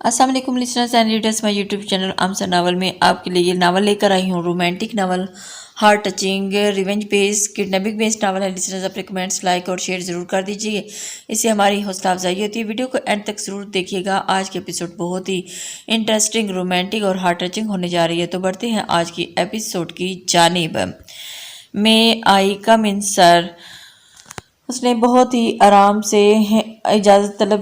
السلام علیکم listeners and readers my YouTube channel امسر ناول میں آپ کے لیے یہ ناول لے کر آئی ہوں۔ Romantic novel, heart touching, revenge based, kidnapping based novel ہے۔ لسنرز اپنے کمنٹس لائک اور شیئر ضرور کر دیجیے، اس سے ہماری حوصلہ افزائی ہوتی ہے۔ ویڈیو کو اینڈ تک ضرور دیکھیے گا، آج کے ایپیسوڈ بہت ہی انٹرسٹنگ، رومانٹک اور ہارٹ ٹچنگ ہونے جا رہی ہے۔ تو بڑھتے ہیں آج کی ایپیسوڈ کی جانب۔ میں آئی کم ان سر؟ اس نے بہت ہی آرام سے اجازت طلب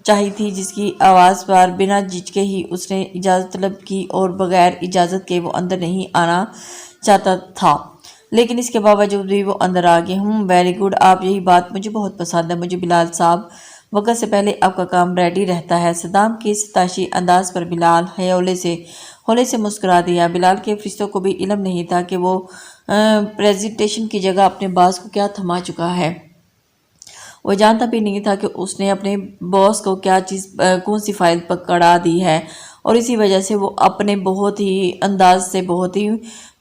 چاہی تھی، جس کی آواز پر بنا جھجکے ہی اس نے اجازت طلب کی اور بغیر اجازت کے وہ اندر نہیں آنا چاہتا تھا، لیکن اس کے باوجود بھی وہ اندر آ گیا۔ ویری گڈ، آپ یہی بات مجھے بہت پسند ہے۔ مجھے بلال صاحب، وقت سے پہلے آپ کا کام ریڈی رہتا ہے۔ صدام کے ستائشی انداز پر بلال ہولے سے مسکرا دیا۔ بلال کے فرشتوں کو بھی علم نہیں تھا کہ وہ پریزنٹیشن کی جگہ اپنے باس کو کیا تھما چکا ہے۔ وہ جانتا بھی نہیں تھا کہ اس نے اپنے باس کو کون سی فائل پکڑا دی ہے، اور اسی وجہ سے وہ اپنے بہت ہی انداز سے بہت ہی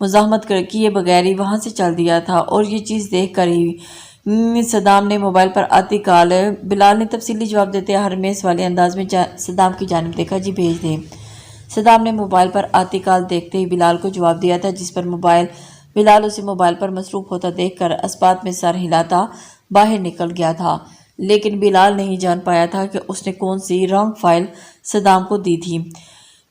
مزاحمت کیے بغیر ہی وہاں سے چل دیا تھا۔ اور یہ چیز دیکھ کر ہی صدام نے موبائل پر آتی کال، بلال نے تفصیلی جواب دیتے ہرمیس والے انداز میں صدام کی جانب دیکھا۔ جی بھیج دیں۔ صدام نے موبائل پر آتی کال دیکھتے ہی بلال کو جواب دیا تھا، جس پر بلال اسے موبائل پر مصروف ہوتا دیکھ کر اسپات میں سر ہلاتا باہر نکل گیا تھا، لیکن بلال نہیں جان پایا تھا کہ اس نے کون سی رانگ فائل صدام کو دی تھی۔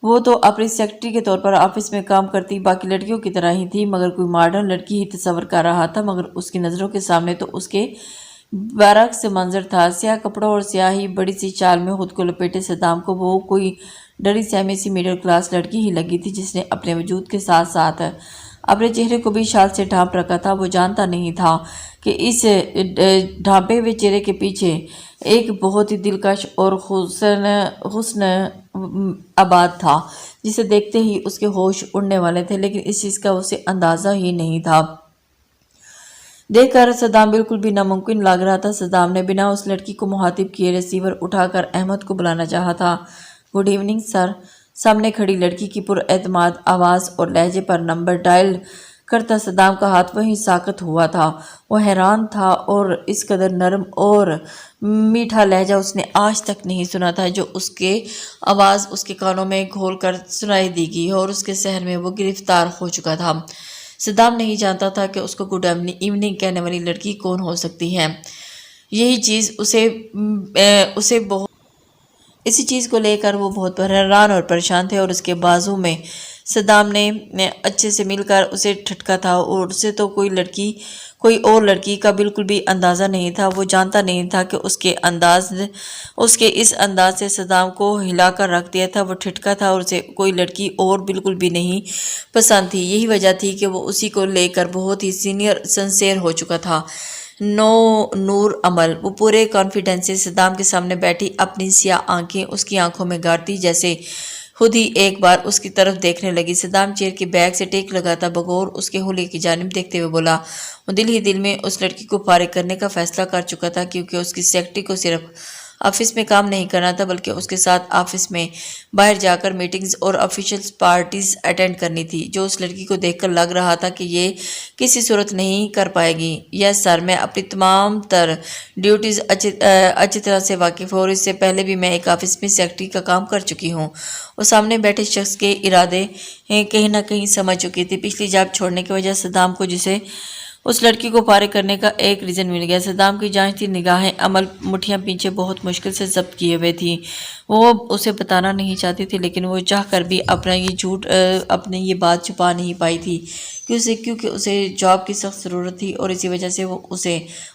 وہ تو اپنی سیکرٹری کے طور پر آفس میں کام کرتی باقی لڑکیوں کی طرح ہی تھی، مگر کوئی ماڈرن لڑکی ہی تصور کر رہا تھا، مگر اس کی نظروں کے سامنے تو اس کے برعکس منظر تھا۔ سیاہ کپڑوں اور سیاہی بڑی سی چال میں خود کو لپیٹے صدام کو وہ کوئی ڈری سہمی سی میڈل کلاس لڑکی ہی لگی تھی، جس نے اپنے وجود کے ساتھ ساتھ اپنے چہرے کو بھی شال سے ڈھانپ رکھا تھا۔ وہ جانتا نہیں تھا کہ اس ڈھانپے ہوئے چہرے کے پیچھے ایک بہت ہی دلکش اور حسن آباد تھا، جسے دیکھتے ہی اس کے ہوش اڑنے والے تھے، لیکن اس چیز کا اسے اندازہ ہی نہیں تھا۔ دیکھ کر صدام بالکل بھی ناممکن لگ رہا تھا۔ صدام نے بنا اس لڑکی کو مخاطب کیے ریسیور اٹھا کر احمد کو بلانا چاہا تھا۔ Good evening sir. سامنے کھڑی لڑکی کی پر اعتماد آواز اور لہجے پر نمبر ڈائل کرتا صدام کا ہاتھ وہیں ساکت ہوا تھا۔ وہ حیران تھا، اور اس قدر نرم اور میٹھا لہجہ اس نے آج تک نہیں سنا تھا، جو اس کے آواز اس کے کانوں میں گھول کر سنائی دی گئی، اور اس کے ذہن میں وہ گرفتار ہو چکا تھا۔ صدام نہیں جانتا تھا کہ اس کو گڈ ایوننگ کہنے والی لڑکی کون ہو سکتی ہے۔ یہی چیز اسے بہت اسی چیز کو لے کر وہ بہت حیران اور پریشان تھے، اور اس کے بازو میں صدام نے اچھے سے مل کر اسے ٹھٹکا تھا، اور اسے تو کوئی اور لڑکی کا بالکل بھی اندازہ نہیں تھا۔ وہ جانتا نہیں تھا کہ اس کے اس انداز سے صدام کو ہلا کر رکھ دیا تھا۔ وہ ٹھٹکا تھا، اور اسے کوئی لڑکی اور بالکل بھی نہیں پسند تھی۔ یہی وجہ تھی کہ وہ اسی کو لے کر بہت ہی سنسیئر ہو چکا تھا۔ نور عمل۔ وہ پورے کانفیڈنس سے صدام کے سامنے بیٹھی اپنی سیاہ آنکھیں اس کی آنکھوں میں گارتی، جیسے خود ہی ایک بار اس کی طرف دیکھنے لگی۔ صدام چیئر کے بیک سے ٹیک لگاتا بغور اس کے حلیے کی جانب دیکھتے ہوئے بولا۔ وہ دل ہی دل میں اس لڑکی کو فارغ کرنے کا فیصلہ کر چکا تھا، کیونکہ اس کی سیکرٹری کو صرف آفس میں کام نہیں کرنا تھا، بلکہ اس کے ساتھ آفس میں باہر جا کر میٹنگز اور آفیشیل پارٹیز اٹینڈ کرنی تھی، جو اس لڑکی کو دیکھ کر لگ رہا تھا کہ یہ کسی صورت نہیں کر پائے گی۔ یس سر، میں اپنی تمام تر ڈیوٹیز اچھی طرح سے واقف ہوں، اور اس سے پہلے بھی میں ایک آفس میں سیکرٹری کا کام کر چکی ہوں۔ وہ سامنے بیٹھے شخص کے ارادے کہیں نہ کہیں سمجھ چکی تھی۔ پچھلی جاب چھوڑنے کی وجہ صدام کو جسے اس لڑکی کو فارغ کرنے کا ایک ریزن مل گیا۔ صدام کی جانچتی نگاہیں عمل مٹھیاں پیچھے بہت مشکل سے ضبط کیے ہوئے تھی۔ وہ اسے بتانا نہیں چاہتی تھی، لیکن وہ چاہ کر بھی اپنی یہ بات چھپا نہیں پائی تھی، کیونکہ اسے جاب کی سخت ضرورت تھی، اور اسی وجہ سے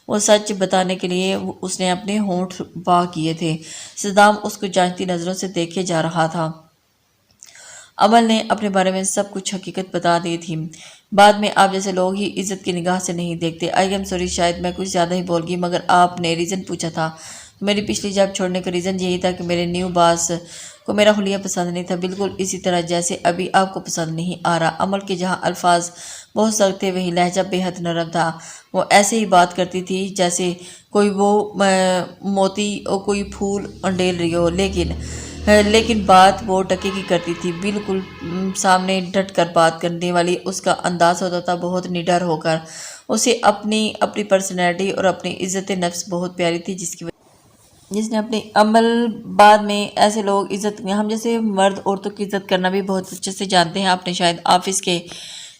وہ سچ بتانے کے لیے اس نے اپنے ہونٹ با کیے تھے۔ صدام اس کو جانچتی نظروں سے دیکھے جا رہا تھا۔ عمل نے اپنے بارے میں سب کچھ حقیقت بتا دی تھی۔ بعد میں آپ جیسے لوگ ہی عزت کی نگاہ سے نہیں دیکھتے۔ آئی ایم سوری، شاید میں کچھ زیادہ ہی بول گئی، مگر آپ نے ریزن پوچھا تھا۔ میری پچھلی جاب چھوڑنے کا ریزن یہی تھا کہ میرے نیو باس کو میرا حلیہ پسند نہیں تھا، بالکل اسی طرح جیسے ابھی آپ کو پسند نہیں آ رہا۔ عمل کے جہاں الفاظ بہت سخت تھے، وہیں لہجہ بے حد نرم تھا۔ وہ ایسے ہی بات کرتی تھی جیسے کوئی وہ موتی اور کوئی پھول انڈیل رہی ہو، لیکن بات وہ ٹکے کی کرتی تھی، بالکل سامنے ڈٹ کر بات کرنے والی۔ اس کا انداز ہوتا تھا بہت نڈر ہو کر۔ اسے اپنی پرسنالٹی اور اپنی عزت نفس بہت پیاری تھی، جس کی وجہ جس نے اپنے عمل بعد میں ایسے لوگ عزت ہم جیسے مرد عورتوں کی عزت کرنا بھی بہت اچھے سے جانتے ہیں. آپ نے شاید آفس کے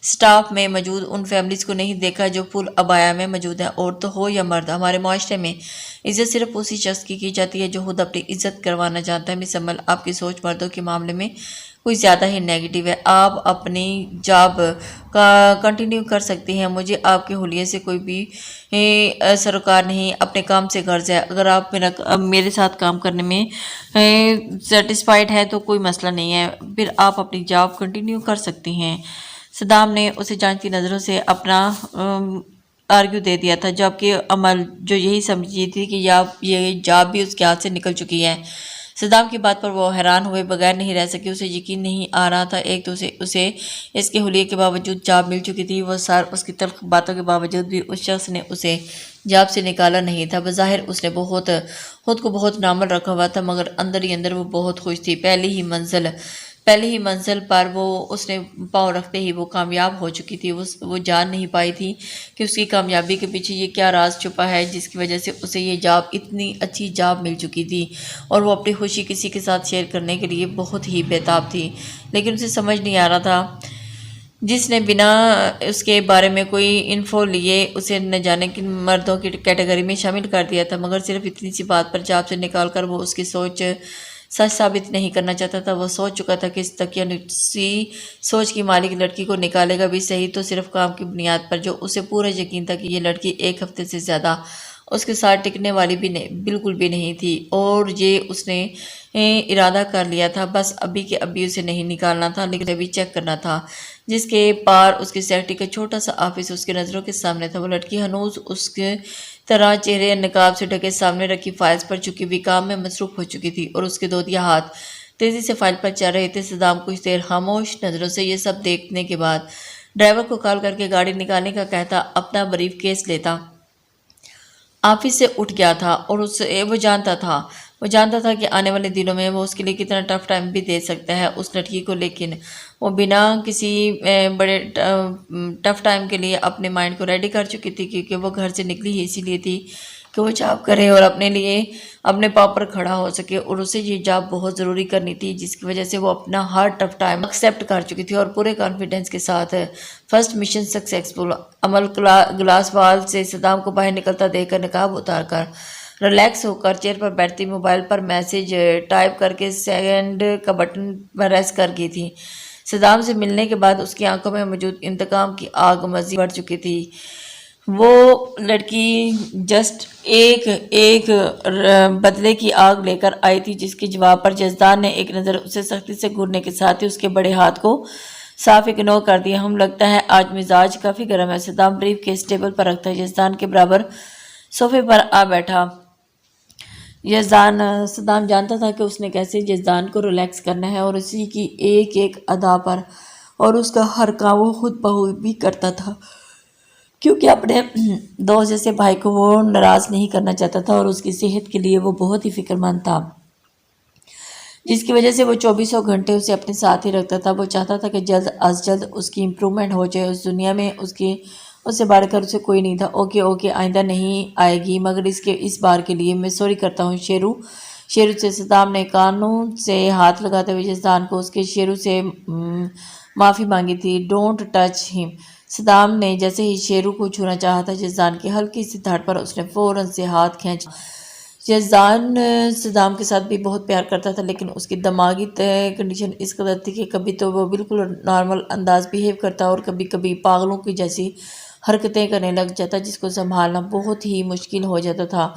سٹاف میں موجود ان فیملیز کو نہیں دیکھا جو فل عبایا میں موجود ہیں. عورت ہو یا مرد، ہمارے معاشرے میں عزت صرف اسی شخص کی جاتی ہے جو خود اپنی عزت کروانا جانتا ہے. مس عمل، آپ کی سوچ مردوں کے معاملے میں کوئی زیادہ ہی نیگیٹو ہے. آپ اپنی جاب کا کنٹینیو کر سکتی ہیں. مجھے آپ کے حلیے سے کوئی بھی سروکار نہیں. اپنے کام سے غرض ہے. اگر آپ میرے ساتھ کام کرنے میں سیٹسفائیڈ ہے تو کوئی مسئلہ نہیں ہے، پھر آپ اپنی جاب کنٹینیو کر سکتی ہیں. صدام نے اسے جانتی نظروں سے اپنا آرگیو دے دیا تھا، جبکہ عمل جو یہی سمجھی تھی کہ یہ جاب بھی اس کے ہاتھ سے نکل چکی ہے. صدام کی بات پر وہ حیران ہوئے بغیر نہیں رہ سکی. اسے یقین نہیں آ رہا تھا. ایک تو اسے اس کے حلیے کے باوجود جاب مل چکی تھی. وہ سار اس کی تلخ باتوں کے باوجود بھی اس شخص نے اسے جاب سے نکالا نہیں تھا. بظاہر اس نے خود کو بہت نارمل رکھا ہوا تھا، مگر اندر ہی اندر وہ بہت خوش تھی. پہلی ہی منزل پر اس نے پاؤں رکھتے ہی وہ کامیاب ہو چکی تھی. وہ جان نہیں پائی تھی کہ اس کی کامیابی کے پیچھے یہ کیا راز چھپا ہے جس کی وجہ سے اسے یہ جاب، اتنی اچھی جاب مل چکی تھی اور وہ اپنی خوشی کسی کے ساتھ شیئر کرنے کے لیے بہت ہی بےتاب تھی. لیکن اسے سمجھ نہیں آ رہا تھا. جس نے بنا اس کے بارے میں کوئی انفو لیے اسے نہ جانے کن مردوں کی کیٹیگری میں شامل کر دیا تھا، مگر صرف اتنی سی بات پر جاب سے نکال کر وہ اس کی سوچ سچ ثابت نہیں کرنا چاہتا تھا. وہ سوچ چکا تھا کہ اس تقیانوسی سوچ کی مالک لڑکی کو نکالے گا بھی صحیح تو صرف کام کی بنیاد پر، جو اسے پورا یقین تھا کہ یہ لڑکی ایک ہفتے سے زیادہ اس کے ساتھ ٹکنے والی بھی بالکل بھی نہیں تھی. اور یہ اس نے ارادہ کر لیا تھا. بس ابھی کے ابھی اسے نہیں نکالنا تھا، لیکن ابھی چیک کرنا تھا. جس کے پار اس کی سیکرٹری کا چھوٹا سا آفس اس کے نظروں کے سامنے تھا. وہ لڑکی ہنوز اس کے طرح چہرے نقاب سے ڈھکے سامنے رکھی فائلز پر چکی ہوئی کام میں مصروف ہو چکی تھی، اور اس کے دودیا ہاتھ تیزی سے فائل پر چل رہے تھے. صدام کچھ دیر خاموش نظروں سے یہ سب دیکھنے کے بعد ڈرائیور کو کال کر کے گاڑی نکالنے کا کہتا، اپنا بریف کیس لیتا آفس سے اٹھ گیا تھا. اور وہ جانتا تھا کہ آنے والے دنوں میں وہ اس کے لیے کتنا ٹف ٹائم بھی دے سکتا ہے اس لڑکی کو. لیکن وہ بنا کسی بڑے ٹف ٹائم کے لیے اپنے مائنڈ کو ریڈی کر چکی تھی، کیونکہ وہ گھر سے نکلی ہی اسی لیے تھی کہ وہ جاب کرے اور اپنے پاؤں پر کھڑا ہو سکے. اور اسے یہ جاب بہت ضروری کرنی تھی، جس کی وجہ سے وہ اپنا ہر ٹف ٹائم ایکسیپٹ کر چکی تھی اور پورے کانفیڈنس کے ساتھ. First mission successful. عمل گلاس وال سے صدام کو باہر نکلتا دیکھ کر نقاب اتار کر ریلیکس ہو کر چیئر پر بیٹھتی موبائل پر میسج ٹائپ کر کے سینڈ کا بٹن پریس کر گئی تھی. صدام سے ملنے کے بعد اس کی آنکھوں میں موجود انتقام کی آگ مزید بڑھ چکی تھی. وہ لڑکی جسٹ ایک بدلے کی آگ لے کر آئی تھی، جس کے جواب پر جزدان نے ایک نظر اسے سختی سے گھورنے کے ساتھ ہی اس کے بڑے ہاتھ کو صاف اگنور کر دیا. ہم لگتا ہے آج مزاج کافی گرم ہے. صدام بریف کیس ٹیبل پر رکھتا ہے جزدان کے برابر صوفے پر آ بیٹھا. صدام جانتا تھا کہ اس نے کیسے جزدان کو ریلیکس کرنا ہے، اور اسی کی ایک ادا پر اور اس کا ہر کام وہ خود بخوبی کرتا تھا، کیونکہ اپنے دوست جیسے بھائی کو وہ ناراض نہیں کرنا چاہتا تھا اور اس کی صحت کے لیے وہ بہت ہی فکر مند تھا، جس کی وجہ سے وہ 24 گھنٹے اسے اپنے ساتھ ہی رکھتا تھا. وہ چاہتا تھا کہ جلد از جلد اس کی امپرومنٹ ہو جائے. اس دنیا میں اس سے بڑھ کر اسے کوئی نہیں تھا. اوکے آئندہ نہیں آئے گی، مگر اس بار کے لیے میں سوری کرتا ہوں شیرو سے. صدام نے قانون سے ہاتھ لگاتے ہوئے جزدان کو اس کے شیرو سے معافی مانگی تھی. ڈونٹ ٹچ ہم. صدام نے جیسے ہی شیرو کو چھونا چاہا تھا، جزدان کی ہلکی سی دھڑ پر اس نے فوراً سے ہاتھ کھینچا. جزدان صدام کے ساتھ بھی بہت پیار کرتا تھا، لیکن اس کی دماغی کنڈیشن اس قدر تھی کہ کبھی تو وہ بالکل نارمل انداز بیہیو کرتا اور کبھی کبھی پاگلوں کی جیسی حرکتیں کرنے لگ جاتا، جس کو سنبھالنا بہت ہی مشکل ہو جاتا تھا،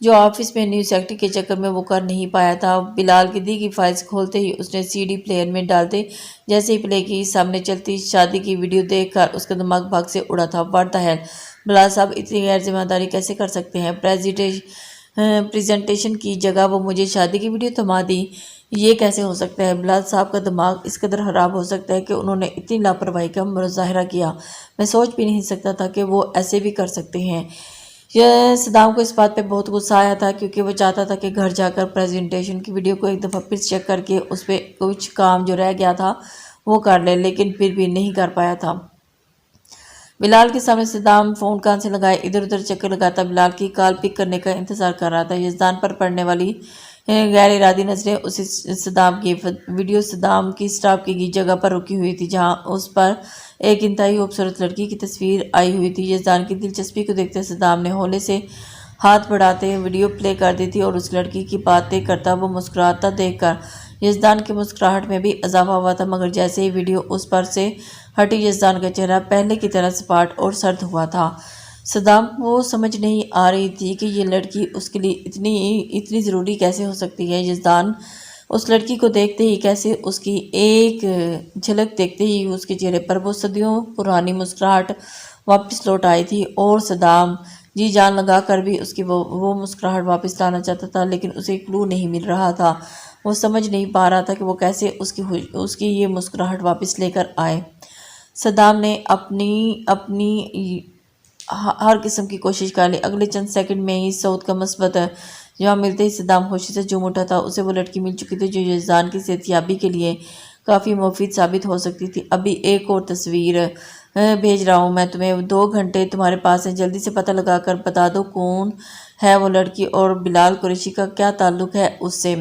جو آفس میں نیو سیکرٹری کے چکر میں وہ کر نہیں پایا تھا. بلال کی دی گئی فائلز کھولتے ہی اس نے سی ڈی پلیئر میں ڈالتے جیسے ہی پلے کی، سامنے چلتی شادی کی ویڈیو دیکھ کر اس کا دماغ بھاگ سے اڑا تھا. واٹ دی ہیل، بلال صاحب اتنی غیر ذمہ داری کیسے کر سکتے ہیں؟ پریزنٹیشن کی جگہ وہ مجھے شادی کی ویڈیو تھما دی، یہ کیسے ہو سکتا ہے؟ بلال صاحب کا دماغ اس قدر خراب ہو سکتا ہے کہ انہوں نے اتنی لاپرواہی کا مظاہرہ کیا، میں سوچ بھی نہیں سکتا تھا کہ وہ ایسے بھی کر سکتے ہیں. صدام کو اس بات پہ بہت غصہ آیا تھا، کیونکہ وہ چاہتا تھا کہ گھر جا کر پریزنٹیشن کی ویڈیو کو ایک دفعہ پھر چیک کر کے اس پہ کچھ کام جو رہ گیا تھا وہ کر لے، لیکن پھر بھی نہیں کر پایا تھا. بلال کے سامنے صدام فون کان سے لگائے ادھر ادھر چکر لگاتا بلال کی کال پک کرنے کا انتظار کر رہا تھا۔ یزدان پر پڑنے والی غیر ارادی نظریں اسے صدام کی ویڈیو صدام کی سٹاپ کی گئی جگہ پر رکی ہوئی تھی جہاں اس پر ایک انتہائی خوبصورت لڑکی کی تصویر آئی ہوئی تھی۔ یزدان کی دلچسپی کو دیکھتے صدام نے ہولے سے ہاتھ بڑھاتے ویڈیو پلے کر دی تھی اور اس لڑکی کی باتیں کرتا وہ مسکراتا دیکھ کر یزدان کی مسکراہٹ میں بھی اضافہ ہوا تھا، مگر جیسے ہی ویڈیو اس پر سے ہٹی یزدان کا چہرہ پہلے کی طرح سپاٹ اور سرد ہوا تھا۔ صدام کو سمجھ نہیں آ رہی تھی کہ یہ لڑکی اس کے لیے اتنی ضروری کیسے ہو سکتی ہے۔ یزدان اس لڑکی کو دیکھتے ہی کیسے اس کی ایک جھلک دیکھتے ہی اس کے چہرے پر وہ صدیوں پرانی مسکراہٹ واپس لوٹ آئی تھی اور صدام جی جان لگا کر بھی اس کی وہ مسکراہٹ واپس لانا چاہتا تھا، لیکن اسے کلو نہیں مل رہا تھا۔ وہ سمجھ نہیں پا رہا تھا کہ وہ کیسے اس کی یہ مسکراہٹ واپس لے کر آئے۔ صدام نے اپنی ہر قسم کی کوشش کر لی۔ اگلے چند سیکنڈ میں ہی سعود کا مثبت جواب ملتے ہی صدام خوشی سے جھوم اٹھا تھا۔ اسے وہ لڑکی مل چکی تھی جو یزدان کی صحت یابی کے لیے کافی مفید ثابت ہو سکتی تھی۔ ابھی ایک اور تصویر بھیج رہا ہوں میں تمہیں، 2 گھنٹے تمہارے پاس ہیں، جلدی سے پتہ لگا کر بتا دو کون ہے وہ لڑکی اور بلال قریشی کا کیا تعلق ہے اس سے۔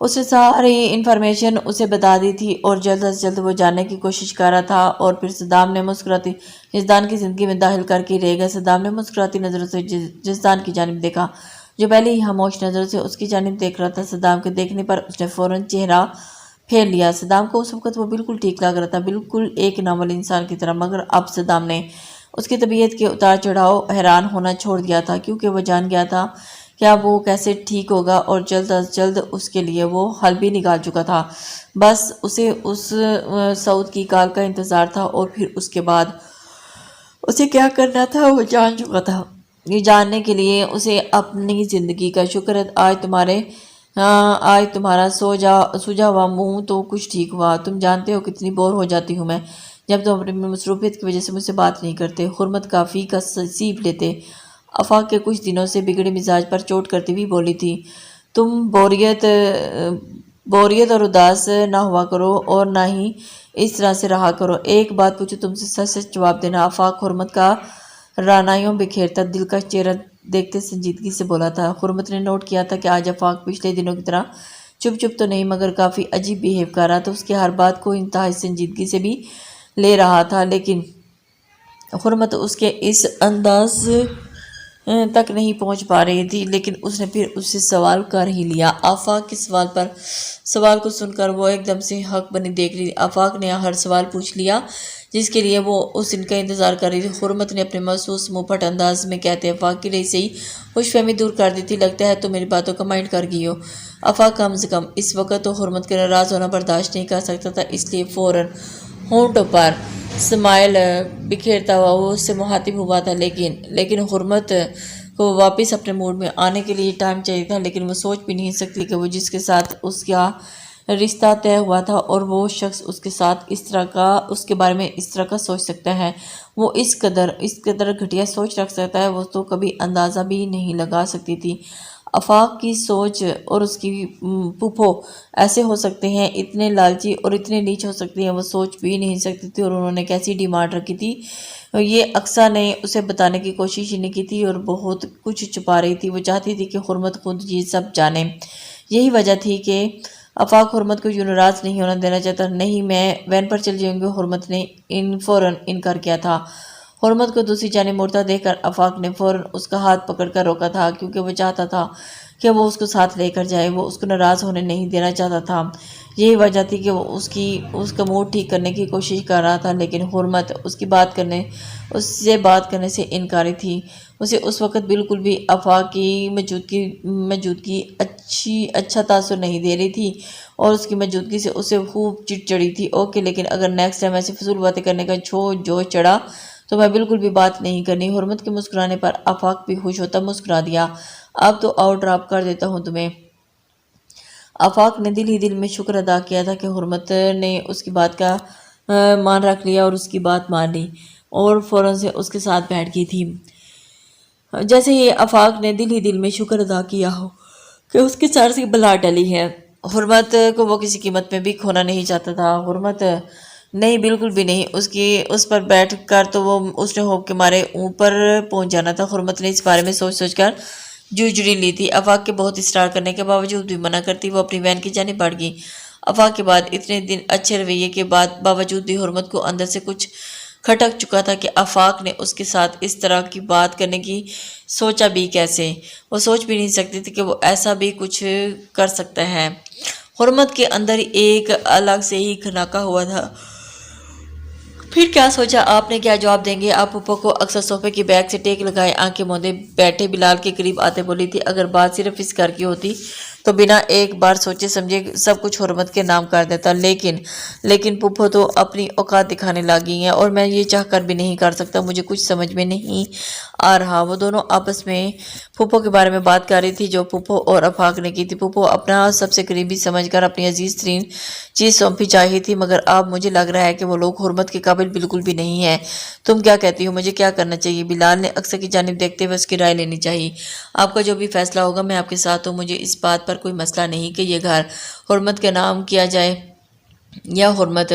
اس نے ساری انفارمیشن اسے بتا دی تھی اور جلد از جلد وہ جاننے کی کوشش کر رہا تھا۔ اور پھر صدام نے مسکراتی یزدان کی زندگی میں داخل کر کے رہے گا۔ صدام نے مسکراتی نظروں سے یزدان کی جانب دیکھا جو پہلے ہی خاموش نظروں سے اس کی جانب دیکھ رہا تھا۔ صدام کے دیکھنے پر اس نے فوراً چہرہ پھیر لیا۔ صدام کو اس وقت وہ بالکل ٹھیک لگ رہا تھا، بالکل ایک نارمل انسان کی طرح، مگر اب صدام نے اس کی طبیعت کے اتار چڑھاؤ حیران ہونا چھوڑ دیا تھا، کیونکہ وہ جان گیا تھا کہ اب وہ کیسے ٹھیک ہوگا اور جلد از جلد اس کے لیے وہ حل بھی نکال چکا تھا۔ بس اسے اس سعود کی کال کا انتظار تھا اور پھر اس کے بعد اسے کیا کرنا تھا وہ جان چکا تھا۔ یہ جاننے کے لیے اسے اپنی زندگی کا شکر ہے آج تمہارا سوجا ہوا منہ تو کچھ ٹھیک ہوا۔ تم جانتے ہو کتنی بور ہو جاتی ہوں میں جب تم اپنی مصروفیت کی وجہ سے مجھ سے بات نہیں کرتے۔ حرمت کافی کا سیب لیتے آفاق کے کچھ دنوں سے بگڑے مزاج پر چوٹ کرتی ہوئی بولی تھی، تم بوریت اور اداس نہ ہوا کرو اور نہ ہی اس طرح سے رہا کرو۔ ایک بات پوچھو تم سے، سچ سچ جواب دینا۔ آفاق حرمت کا رعنائیوں بکھیرتا دلکش چہرہ دیکھتے سنجیدگی سے بولا تھا۔ حرمت نے نوٹ کیا تھا کہ آج آفاق پچھلے دنوں کی طرح چپ تو نہیں مگر کافی عجیب بیہیو کر رہا تھا۔ اس کی ہر بات کو انتہائی سنجیدگی سے بھی لے رہا تھا، لیکن حرمت اس کے اس انداز تک نہیں پہنچ پا رہی تھی۔ لیکن اس نے پھر اس سے سوال کر ہی لیا۔ آفاق کے سوال کو سن کر وہ ایک دم سے حق بنی دیکھ رہی تھی۔ آفاق نے ہر سوال پوچھ لیا جس کے لیے وہ اس ان کا انتظار کر رہی تھی۔ حرمت نے اپنے محسوس منہ پھٹ انداز میں کہتے آفاق کی رہی سے ہی خوش فہمی دور کر دی تھی، لگتا ہے تو میری باتوں کا مائنڈ کر گئی ہو۔ آفاق کم سے کم اس وقت تو حرمت کے ناراض ہونا برداشت نہیں کر سکتا تھا، اس لیے فوراً ہونٹوں پر سمائل بکھیرتا ہوا وہ اس سے مخاطب ہوا تھا، لیکن حرمت کو واپس اپنے موڈ میں آنے کے لیے ٹائم چاہیے تھا۔ لیکن وہ سوچ بھی نہیں سکتی کہ وہ جس کے ساتھ اس کا رشتہ طے ہوا تھا اور وہ شخص اس کے بارے میں اس طرح کا سوچ سکتا ہے، وہ اس قدر گھٹیا سوچ رکھ سکتا ہے، وہ تو کبھی اندازہ بھی نہیں لگا سکتی تھی۔ آفاق کی سوچ اور اس کی پھوپھو ایسے ہو سکتے ہیں، اتنے لالچی اور اتنے نیچ ہو سکتے ہیں، وہ سوچ بھی نہیں سکتی تھی۔ اور انہوں نے کیسی ڈیمانڈ رکھی تھی یہ اقصیٰ نے اسے بتانے کی کوشش ہی نہیں کی تھی اور بہت کچھ چھپا رہی تھی۔ وہ چاہتی تھی کہ حرمت خود یہ سب جانے۔ یہی وجہ تھی کہ آفاق حرمت کو یوں ناراض نہیں ہونا دینا چاہتا۔ نہیں میں وین پر چل جاؤں گی، حرمت نے فوراً انکار کیا تھا۔ حرمت کو دوسری جانب مڑتا دیکھ کر آفاق نے فوراً اس کا ہاتھ پکڑ کر روکا تھا، کیونکہ وہ چاہتا تھا کہ وہ اس کو ساتھ لے کر جائے، وہ اس کو ناراض ہونے نہیں دینا چاہتا تھا۔ یہی وجہ تھی کہ وہ اس کا موڈ ٹھیک کرنے کی کوشش کر رہا تھا، لیکن حرمت اس سے بات کرنے سے انکاری تھی۔ اسے اس وقت بالکل بھی آفاق کی موجودگی اچھا تاثر نہیں دے رہی تھی اور اس کی موجودگی سے اسے خوب چڑی تھی۔ اوکے، لیکن اگر نیکسٹ ٹائم ایسی فضول باتیں کرنے کا جو چڑھا تو میں بالکل بھی بات نہیں کرنی۔ حرمت کے مسکرانے پر آفاق بھی خوش ہوتا مسکرا دیا۔ اب تو آؤ ڈراپ کر دیتا ہوں تمہیں۔ آفاق نے دل ہی دل میں شکر ادا کیا تھا کہ حرمت نے اس کی بات کا مان رکھ لیا اور اس کی بات مان لی اور فوراً سے اس کے ساتھ بیٹھ گئی تھی۔ جیسے ہی آفاق نے دل ہی دل میں شکر ادا کیا ہو کہ اس کے سر سے بلا ٹلی ہے۔ حرمت کو وہ کسی قیمت میں بھی کھونا نہیں چاہتا تھا۔ حرمت نہیں بالکل بھی نہیں، اس پر بیٹھ کر تو وہ اس نے ہوپ کے مارے اوپر پہنچ جانا تھا۔ حرمت نے اس بارے میں سوچ سوچ کر جوجڑی لی تھی۔ آفاق کے بہت اصرار کرنے کے باوجود بھی منع کرتی وہ اپنی وین کی جانب بڑھ گئی۔ آفاق کے بعد اتنے دن اچھے رویے کے باوجود بھی حرمت کو اندر سے کچھ کھٹک چکا تھا کہ آفاق نے اس کے ساتھ اس طرح کی بات کرنے کی سوچا بھی کیسے۔ وہ سوچ بھی نہیں سکتی تھی کہ وہ ایسا بھی کچھ کر سکتا ہے۔ حرمت کے اندر ایک الگ سے ہی کھناکا ہوا تھا۔ پھر کیا سوچا آپ نے کیا جواب دیں گے؟ آپ پھپھو کو اکثر صوفے کی بیک سے ٹیک لگائے آنکھیں موندے بیٹھے بلال کے قریب آتے بولی تھی، اگر بات صرف اس گھر کی ہوتی تو بنا ایک بار سوچے سمجھے سب کچھ حرمت کے نام کر دیتا، لیکن پھپھو تو اپنی اوقات دکھانے لگی ہیں اور میں یہ چاہ کر بھی نہیں کر سکتا۔ مجھے کچھ سمجھ میں نہیں آ رہا۔ وہ دونوں آپس میں پھپھو کے بارے میں بات کر رہی تھی جو پھپھو اور آفاق نے کی تھی۔ پھپھو اپنا سب سے قریبی سمجھ کر اپنی عزیز ترین چیز سونپی چاہی تھی، مگر اب مجھے لگ رہا ہے کہ وہ لوگ حرمت کے قابل بالکل بھی نہیں ہیں۔ تم کیا کہتی ہو؟ مجھے کیا کرنا چاہیے؟ بلال نے اکثر کی جانب دیکھتے ہوئے اس کی رائے لینی چاہیے۔ آپ کا جو بھی فیصلہ ہوگا میں آپ کے ساتھ ہوں۔ مجھے اس بات پر کوئی مسئلہ نہیں کہ یہ گھر حرمت کے نام کیا جائے یا حرمت،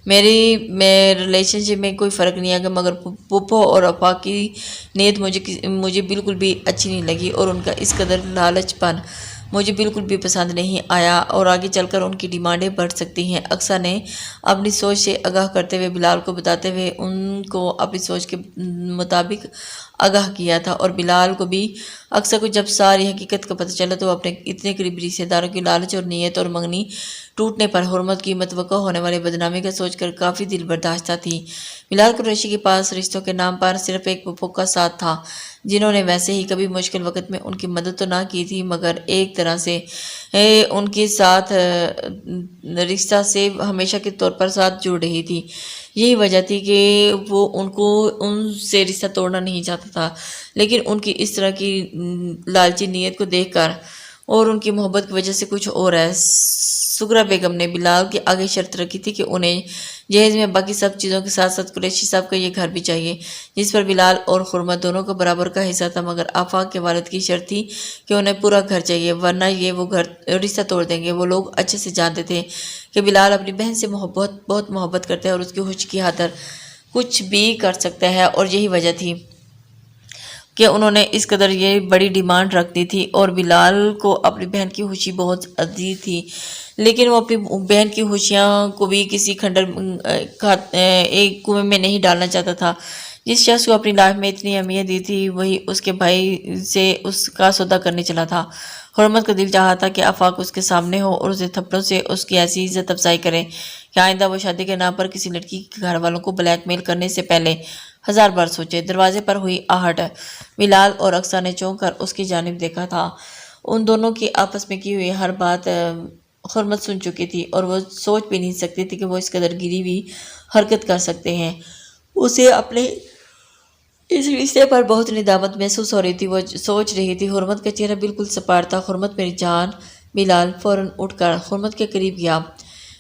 میں ریلیشن شپ میں کوئی فرق نہیں آگا، مگر پھپھو اور آفاق کی نیت مجھے بالکل بھی اچھی نہیں لگی اور ان کا اس قدر لالچ پن مجھے بالکل بھی پسند نہیں آیا اور آگے چل کر ان کی ڈیمانڈیں بڑھ سکتی ہیں۔ اکثر نے اپنی سوچ سے آگاہ کرتے ہوئے بلال کو بتاتے ہوئے ان کو اپنی سوچ کے مطابق آگاہ کیا تھا، اور بلال کو بھی اکثر کو جب ساری حقیقت کا پتہ چلا تو اپنے اتنے قریبی رشتہ داروں کی لالچ اور نیت اور منگنی ٹوٹنے پر حرمت کی متوقع ہونے والے بدنامی کا سوچ کر کافی دل برداشتہ تھی۔ بلال قریشی کے پاس رشتوں کے نام پر صرف ایک پھپھو کا ساتھ تھا، جنہوں نے ویسے ہی کبھی مشکل وقت میں ان کی مدد تو نہ کی تھی، مگر ایک طرح سے ان کے ساتھ رشتہ سے ہمیشہ کے طور پر ساتھ جڑ رہی تھی۔ یہی وجہ تھی کہ وہ ان سے رشتہ توڑنا نہیں چاہتا تھا، لیکن ان کی اس طرح کی لالچی نیت کو دیکھ کر اور ان کی محبت کی وجہ سے کچھ اور ہے۔ سغرا بیگم نے بلال کے آگے شرط رکھی تھی کہ انہیں جہیز میں باقی سب چیزوں کے ساتھ ساتھ قریشی صاحب کا یہ گھر بھی چاہیے، جس پر بلال اور حرمت دونوں کو برابر کا حصہ تھا، مگر آفاق کے والد کی شرط تھی کہ انہیں پورا گھر چاہیے، ورنہ یہ وہ گھر رشتہ توڑ دیں گے۔ وہ لوگ اچھے سے جانتے تھے کہ بلال اپنی بہن سے بہت محبت کرتا ہے اور اس کی خوشی کی خاطر کچھ بھی کر سکتا ہے، اور یہی وجہ تھی کہ انہوں نے اس قدر یہ بڑی ڈیمانڈ رکھ دی تھی، اور بلال کو اپنی بہن کی خوشی بہت عزیز تھی، لیکن وہ اپنی بہن کی خوشیاں کو بھی کسی کھنڈر ایک کنویں میں نہیں ڈالنا چاہتا تھا۔ جس شخص کو اپنی لائف میں اتنی اہمیت دی تھی وہی اس کے بھائی سے اس کا سودا کرنے چلا تھا۔ حرمت کا دل چاہا تھا کہ آفاق اس کے سامنے ہو اور اسے تھپڑوں سے اس کی ایسی عزت افزائی کرے کہ آئندہ وہ شادی کے نام پر کسی لڑکی کے گھر والوں کو بلیک میل کرنے سے پہلے 1000 بار سوچے۔ دروازے پر ہوئی آہٹ۔ بلال اور اقصیٰ نے چونک کر اس کی جانب دیکھا تھا۔ ان دونوں کی آپس میں کی ہوئی ہر بات حرمت سن چکی تھی، اور وہ سوچ بھی نہیں سکتی تھی کہ وہ اس قدر گری ہوئی حرکت کر سکتے ہیں۔ اسے اپنے اس رشتے پر بہت ندامت محسوس ہو رہی تھی۔ وہ سوچ رہی تھی حرمت کا چہرہ بالکل سپاٹ تھا۔ حرمت میری جان۔ بلال فوراً اٹھ کر حرمت کے قریب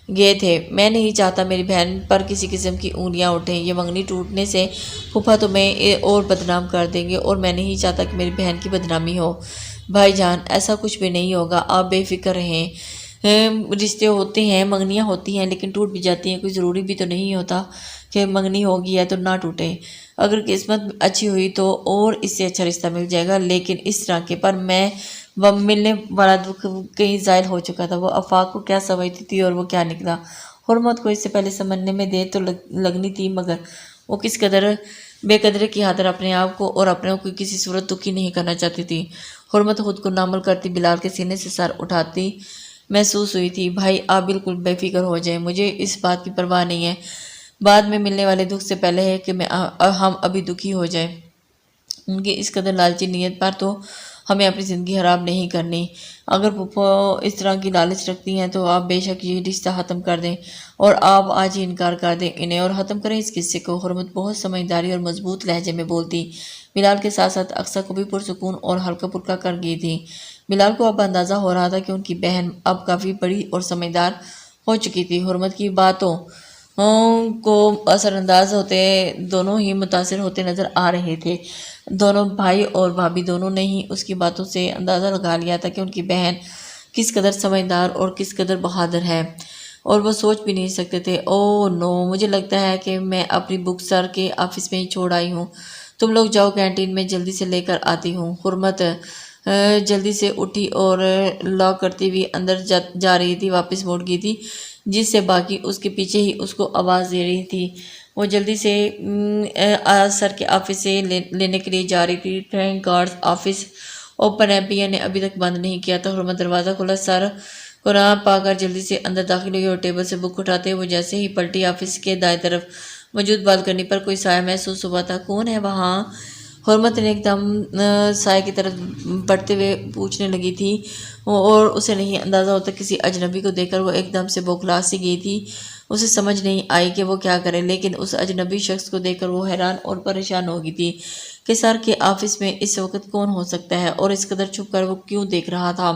گئے تھے۔ میں نہیں چاہتا میری بہن پر کسی قسم کی انگلیاں اٹھیں۔ یہ منگنی ٹوٹنے سے پھوپھا تمہیں اور بدنام کر دیں گے، اور میں نہیں چاہتا کہ میری بہن کی بدنامی ہو۔ بھائی جان، ایسا کچھ بھی نہیں ہوگا، آپ بے فکر رہیں۔ رشتے ہوتے ہیں، منگنیاں ہوتی ہیں، لیکن ٹوٹ بھی جاتی ہیں۔ کوئی ضروری بھی تو نہیں ہوتا کہ منگنی ہوگی ہے تو نہ ٹوٹے۔ اگر قسمت اچھی ہوئی تو اور اس سے اچھا رشتہ مل جائے گا، لیکن اس طرح کے پر میں ملنے والا دکھ کہیں زائل ہو چکا تھا۔ وہ آفاق کو کیا سمجھتی تھی اور وہ کیا نکلا۔ حرمت کو اس سے پہلے سمجھنے میں دیر تو لگنی تھی، مگر وہ کس قدر بے قدرے کی خاطر اپنے آپ کو اور اپنوں کو کسی صورت دکھی نہیں کرنا چاہتی تھی۔ حرمت خود کو نارمل کرتی بلال کے سینے سے سر اٹھاتی محسوس ہوئی تھی۔ بھائی، آپ بالکل بے فکر ہو جائیں، مجھے اس بات کی پرواہ نہیں ہے۔ بعد میں ملنے والے دکھ سے پہلے ہے کہ ہم ابھی دکھی ہو جائیں۔ ان کی اس قدر لالچی نیت پر تو ہمیں اپنی زندگی خراب نہیں کرنی۔ اگر پھپھو اس طرح کی لالچ رکھتی ہیں تو آپ بے شک یہ رشتہ ختم کر دیں، اور آپ آج ہی انکار کر دیں انہیں اور ختم کریں اس قصے کو۔ حرمت بہت سمجھداری اور مضبوط لہجے میں بولتی بلال کے ساتھ ساتھ اقصیٰ کو بھی پرسکون اور ہلکا پھلکا کر گئی تھی۔ بلال کو اب اندازہ ہو رہا تھا کہ ان کی بہن اب کافی بڑی اور سمجھدار ہو چکی تھی۔ حرمت کی باتوں کو اثر انداز ہوتے دونوں ہی متاثر ہوتے نظر آ رہے تھے۔ دونوں بھائی اور بھابھی دونوں نے ہی اس کی باتوں سے اندازہ لگا لیا تھا کہ ان کی بہن کس قدر سمجھدار اور کس قدر بہادر ہے۔ اور وہ سوچ بھی نہیں سکتے تھے۔ او نو، مجھے لگتا ہے کہ میں اپنی بک سر کے آفس میں ہی چھوڑ آئی ہوں۔ تم لوگ جاؤ، کینٹین میں جلدی سے لے کر آتی ہوں۔ حرمت جلدی سے اٹھی اور لاک کرتی ہوئی اندر جا رہی تھی، واپس موڑ گئی تھی، جس سے باقی اس کے پیچھے ہی اس کو آواز دے رہی تھی۔ وہ جلدی سے سر کے آفس سے لینے کے لیے جا رہی تھی۔ تھینک گاڈ آفس اوپن ہے، پیا نے ابھی تک بند نہیں کیا تھا۔ حرمت دروازہ کھولا، سر قرآن پا کر جلدی سے اندر داخل ہوئی اور ٹیبل سے بک اٹھاتے وہ جیسے ہی پلٹی، آفس کے دائیں طرف موجود بالکنی پر کوئی سایہ محسوس ہوا تھا۔ کون ہے وہاں؟ حرمت نے ایک دم سائے کی طرف بڑھتے ہوئے پوچھنے لگی تھی، اور اسے نہیں اندازہ ہوتا کسی اجنبی کو دیکھ کر وہ ایک دم سے بوکھلا سی گئی تھی۔ اسے سمجھ نہیں آئی کہ وہ کیا کرے، لیکن اس اجنبی شخص کو دیکھ کر وہ حیران اور پریشان ہو گئی تھی کہ سر کے آفس میں اس وقت کون ہو سکتا ہے، اور اس قدر چھپ کر وہ کیوں دیکھ رہا تھا۔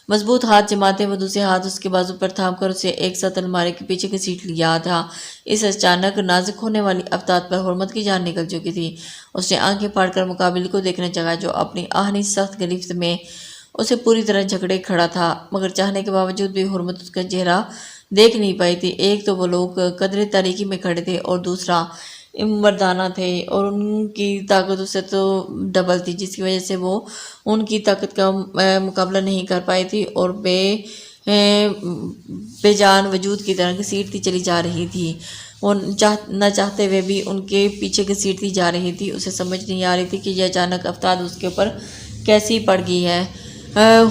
مضبوط ہاتھ جماتے وہ دوسرے ہاتھ اس کے بازو پر تھام کر اسے ایک ساتھ الماری کے پیچھے گھسیٹ لیا تھا۔ اس اچانک نازک ہونے والی افتاد پر حرمت کی جان نکل چکی تھی۔ اس نے آنکھیں پھاڑ کر مقابل کو دیکھنا چاہا، جو اپنی آہنی سخت گرفت میں اسے پوری طرح جھگڑے کھڑا تھا، مگر چاہنے کے باوجود بھی حرمت اس کا چہرہ دیکھ نہیں پائی تھی۔ ایک تو وہ لوگ قدرے تاریکی میں کھڑے تھے، اور دوسرا مردانہ تھے، اور ان کی طاقت اس سے تو ڈبل تھی، جس کی وجہ سے وہ ان کی طاقت کا مقابلہ نہیں کر پائی تھی، اور بے جان وجود کی طرح گھسیٹتی چلی جا رہی تھی۔ وہ نہ چاہتے ہوئے بھی ان کے پیچھے گھسیٹتی جا رہی تھی۔ اسے سمجھ نہیں آ رہی تھی کہ یہ اچانک افتاد اس کے اوپر کیسی پڑ گئی ہے۔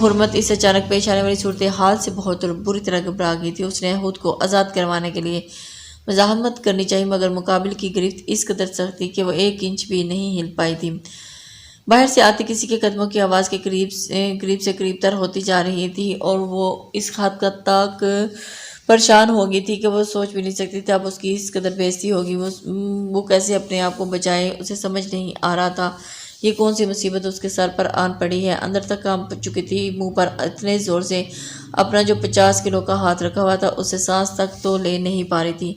حرمت اس اچانک پیش آنے والی صورتحال سے بہت بری طرح گھبرا گئی تھی۔ اس نے خود کو آزاد کروانے کے لیے مزاحمت کرنی چاہی، مگر مقابل کی گرفت اس قدر سخت تھی کہ وہ ایک انچ بھی نہیں ہل پائی تھی۔ باہر سے آتے کسی کے قدموں کی آواز کے قریب سے قریب تر ہوتی جا رہی تھی، اور وہ اس حد تک پریشان ہو گئی تھی کہ وہ سوچ بھی نہیں سکتی تھی اب اس کی اس قدر بے عزتی ہوگی، وہ کیسے اپنے آپ کو بچائے۔ اسے سمجھ نہیں آ رہا تھا یہ کون سی مصیبت اس کے سر پر آن پڑی ہے۔ اندر تک کانپ چکی تھی، منہ پر اتنے زور سے اپنا جو 50 کلو کا ہاتھ رکھا ہوا تھا اس سے سانس تک تو لے نہیں پا رہی تھی۔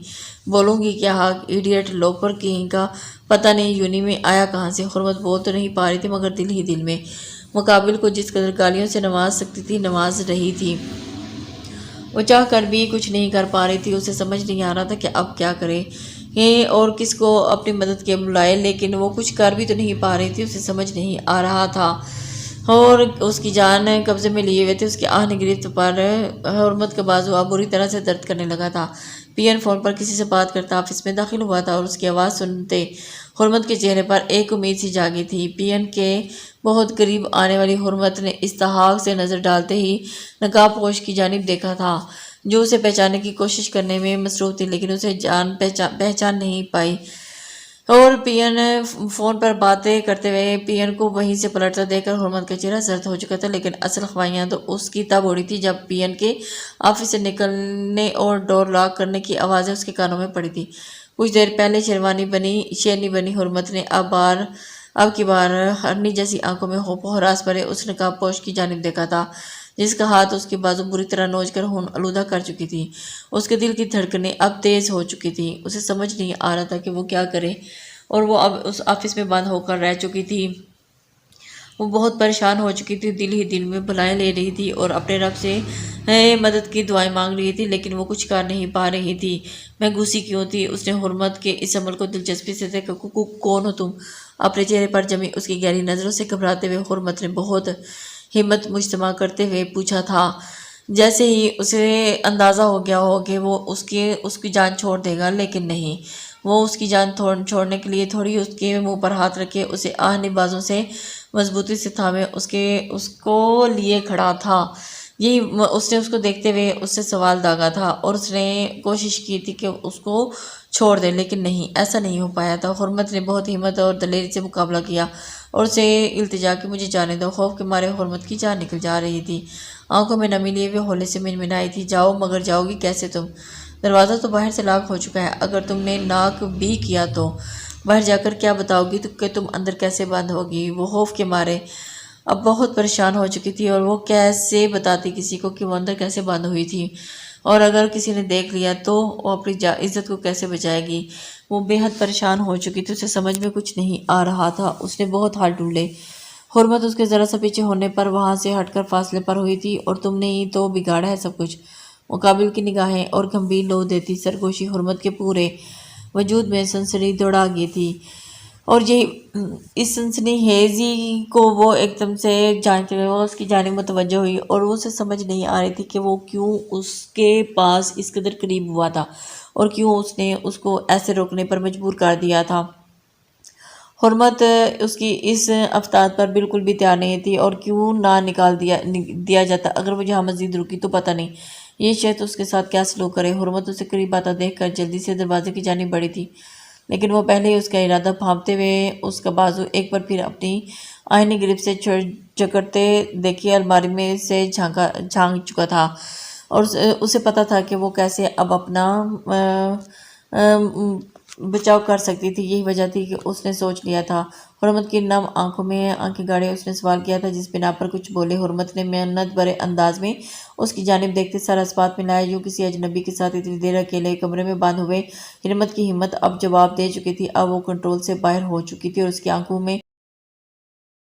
بولوں گی کیا؟ ایڈیٹ لوپر کہیں کا، پتہ نہیں یونی میں آیا کہاں سے۔ حرمت بول تو نہیں پا رہی تھی، مگر دل ہی دل میں مقابل کو جس قدر گالیوں سے نواز سکتی تھی نواز رہی تھی۔ وہ چاہ کر بھی کچھ نہیں کر پا رہی تھی۔ اسے سمجھ نہیں آ رہا تھا کہ اب کیا کرے اور کس کو اپنی مدد کے بلائے، لیکن وہ کچھ کر بھی تو نہیں پا رہی تھی۔ اسے سمجھ نہیں آ رہا تھا، اور اس کی جان قبضے میں لیے ہوئے تھے۔ اس کی آہنی گرفت پر حرمت کا بازو اب بری طرح سے درد کرنے لگا تھا۔ پی این فون پر کسی سے بات کرتا آفس میں داخل ہوا تھا، اور اس کی آواز سنتے حرمت کے چہرے پر ایک امید سی جاگی تھی۔ پی این کے بہت قریب آنے والی حرمت نے استحقاق سے نظر ڈالتے ہی نقاب پوش کی جانب دیکھا تھا، جو اسے پہچاننے کی کوشش کرنے میں مصروف تھی، لیکن اسے پہچان نہیں پائی۔ اور پی این فون پر باتیں کرتے ہوئے پی این کو وہیں سے پلٹتا دیکھ کر حرمت کا چہرہ زرد ہو چکا تھا، لیکن اصل خواہیاں تو اس کی تب اڑی تھی جب پی این کے آفس سے نکلنے اور ڈور لاک کرنے کی آوازیں اس کے کانوں میں پڑی تھی۔ کچھ دیر پہلے شیرنی بنی حرمت نے اب کی بار ہرنی جیسی آنکھوں میں خوف و ہراس بھرے اس نقاب پوش کی جانب دیکھا تھا، جس کا ہاتھ اس کے بازو بری طرح نوچ کر خون آلودہ کر چکی تھی۔ اس کے دل کی دھڑکنیں اب تیز ہو چکی تھی۔ اسے سمجھ نہیں آ رہا تھا کہ وہ کیا کرے، اور وہ اب اس آفس میں بند ہو کر رہ چکی تھی۔ وہ بہت پریشان ہو چکی تھی، دل ہی دل میں بلائیں لے رہی تھی اور اپنے رب سے مدد کی دعائیں مانگ رہی تھی، لیکن وہ کچھ کر نہیں پا رہی تھی۔ میں گھسی کیوں تھی؟ اس نے حرمت کے اس عمل کو دلچسپی سے دیکھا۔ کون ہو تم؟ اپنے چہرے پر جمی اس کی گہری نظروں سے گھبراتے ہوئے حرمت نے بہت ہمت مجتمع کرتے ہوئے پوچھا تھا، جیسے ہی اسے اندازہ ہو گیا ہو کہ وہ اس کی جان چھوڑ دے گا، لیکن نہیں۔ وہ اس کی جان چھوڑنے کے لیے تھوڑی اس کے منہ پر ہاتھ رکھے اسے آہنی بازوں سے مضبوطی سے تھامے اس کو لیے کھڑا تھا۔ یہی اس نے اس کو دیکھتے ہوئے اس سے سوال داغا تھا، اور اس نے کوشش کی تھی کہ اس کو چھوڑ دے، لیکن نہیں، ایسا نہیں ہو پایا تھا۔ حرمت نے بہت ہمت اور دلیری سے مقابلہ کیا اور اسے التجا کہ مجھے جانے دو۔ خوف کے مارے حرمت کی جان نکل جا رہی تھی، آنکھوں میں نمی لیے ہوئے ہولے سے منمنائی تھی، جاؤ، مگر جاؤ گی کیسے تم؟ دروازہ تو باہر سے لاک ہو چکا ہے، اگر تم نے ناک بھی کیا تو باہر جا کر کیا بتاؤ گی کہ تم اندر کیسے بند ہوگی؟ وہ خوف کے مارے اب بہت پریشان ہو چکی تھی، اور وہ کیسے بتاتی کسی کو کہ وہ اندر کیسے بند ہوئی تھی، اور اگر کسی نے دیکھ لیا تو وہ اپنی عزت کو کیسے بچائے گی؟ وہ بے حد پریشان ہو چکی تھی، اسے سمجھ میں کچھ نہیں آ رہا تھا۔ اس نے بہت ہاتھ ڈھونڈے۔ حرمت اس کے ذرا سا پیچھے ہونے پر وہاں سے ہٹ کر فاصلے پر ہوئی تھی، اور تم نے ہی تو بگاڑا ہے سب کچھ۔ مقابل کی نگاہیں اور گھمبیر لو دیتی سرگوشی حرمت کے پورے وجود میں سنسنی دوڑا گئی تھی، اور یہ اس سنسنی ہیزی کو وہ ایک دم سے جانتے ہوئے وہ اس کی جانب متوجہ ہوئی، اور وہ اسے سمجھ نہیں آ رہی تھی کہ وہ کیوں اس کے پاس اس قدر قریب ہوا تھا اور کیوں اس نے اس کو ایسے روکنے پر مجبور کر دیا تھا۔ حرمت اس کی اس افتاد پر بالکل بھی تیار نہیں تھی، اور کیوں نہ نکال دیا جاتا اگر وہ جہاں مزید رکی تو پتہ نہیں یہ شخص اس کے ساتھ کیا سلوک کرے۔ حرمت اسے قریب آتا دیکھ کر جلدی سے دروازے کی جانب بڑھی تھی، لیکن وہ پہلے ہی اس کا ارادہ بھانپتے ہوئے اس کا بازو ایک بار پھر اپنی آئینی گرفت سے جکڑتے دیکھی الماری میں سے جھانک چکا تھا، اور اسے پتا تھا کہ وہ کیسے اب اپنا بچاؤ کر سکتی تھی۔ یہی وجہ تھی کہ اس نے سوچ لیا تھا۔ حرمت کی نم آنکھوں میں آنکھیں گاڑے اس نے سوال کیا تھا، جس بنا پر کچھ بولے۔ حرمت نے منت بھرے انداز میں اس کی جانب دیکھتے سر اس بات میں لایا یوں کسی اجنبی کے ساتھ اتنی دیر اکیلے کمرے میں بند ہوئے۔ حرمت کی ہمت اب جواب دے چکی تھی، اب وہ کنٹرول سے باہر ہو چکی تھی، اور اس کی آنکھوں میں